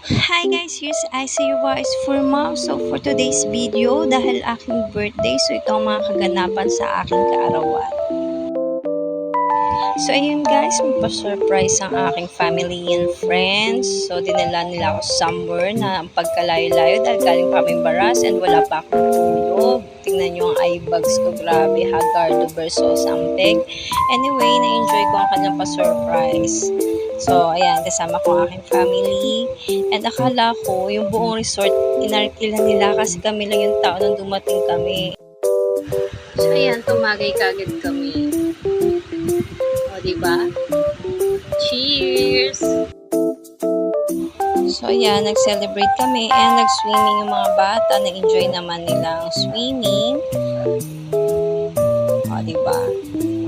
Hi guys, here's Isa your voice for mom. So for today's video, dahil aking birthday, so ito ang mga kaganapan sa aking kaarawan. So ayun guys, magpa-surprise ang aking family and friends. So dinala nila ako somewhere na ang pagkalayo-layo dahil galing pa kaming baras and wala pa akong tulog. Tingnan nyo ang eye bags ko, grabe, Hagardo versus Ampeg. Anyway, na-enjoy ko ang kanilang pa-surprise. So, ayan, kasama ko ang aking family. And akala ko, yung buong resort, inarkilan nila kasi kami lang yung tao nung dumating kami. So, ayan, tumagay kagad kami. O, diba? Cheers! So, ayan, nag-celebrate kami and nag-swimming yung mga bata. Na-enjoy naman nila ang swimming. O, diba?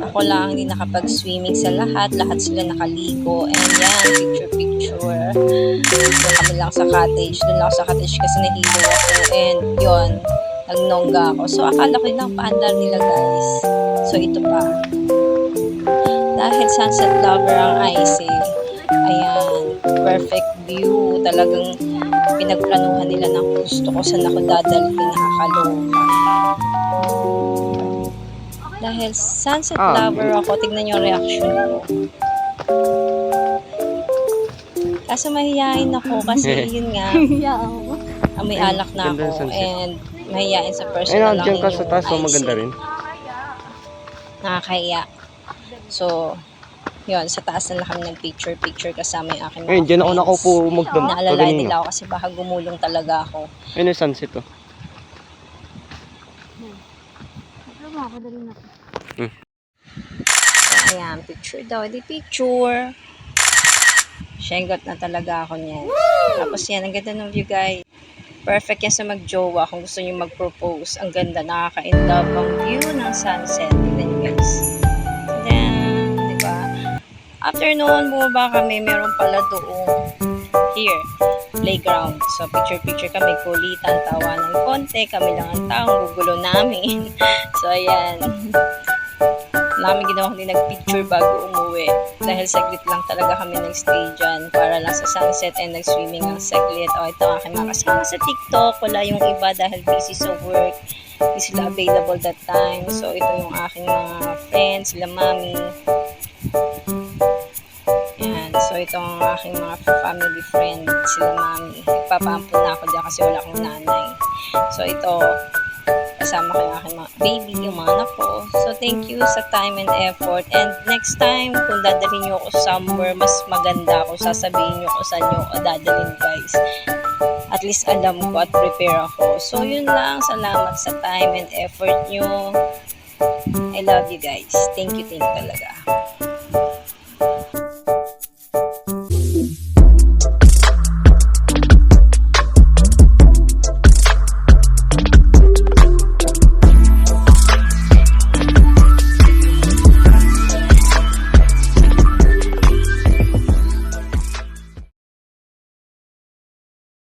Ako lang hindi nakapag-swimming sa lahat. Lahat sila nakaligo. And yan, picture-picture. So, kami lang sa cottage. Doon lang sa cottage kasi nahilo ako. And yun, nagnongga ako. So, akala ko yun ang paandar nila guys. So, ito pa. Dahil sunset lover ang Icy. Ayan, perfect view. Talagang pinagplanuhan nila ng gusto ko saan ako dadalhin. Nakakaloka. Dahil sunset lover ako, tignan yung reaction ko. Kaso mahihain ako kasi yun nga, may alak na ako and mahihain sa personal lang yung maganda rin. Nakakahiya. So, yun, sa taas na lang kami ng picture kasama yung aking mga Ayun, dyan ako friends. nakaupo magdamag. Naalalay nila ako kasi baka gumulong talaga ako. Ayun yung sunset to. So, ayan, picture daw. Di picture. Syengot na talaga ako niyan. Tapos yan, ang ganda ng view guys. Perfect yan sa magjowa kung gusto niyo mag-propose. Ang ganda, nakaka-in-love ang view ng sunset. Tignan niyo guys. Then, diba? After noon, bumaba kami. Meron pala doon here, playground. So, picture-picture kami. Kulitan, tawanan konti. Kami lang ang taong gugulo namin. So, ayan. Wala kami ginawa kundi nag-picture bago umuwi. Dahil saglit lang talaga kami nag-stay dyan para lang sa sunset and nag-swimming ang saglit. O, ito ang aking mga kasama sa TikTok. Wala yung iba dahil busy sa work. Hindi sila available that time. So, ito yung aking mga friends, sila mami. Yan. So, ito ang aking mga family friend, sila mami. Nagpapaampun na ako dyan kasi wala akong nanay. So, ito, kasama ko yung aking mga baby, yung mga anak ko. So, thank you sa time and effort. And next time, kung dadalhin nyo ako somewhere mas maganda ako, sasabihin nyo kung saan nyo ako dadalhin guys. At least alam ko at prepare ako. So, yun lang. Salamat sa time and effort nyo. I love you guys. Thank you talaga.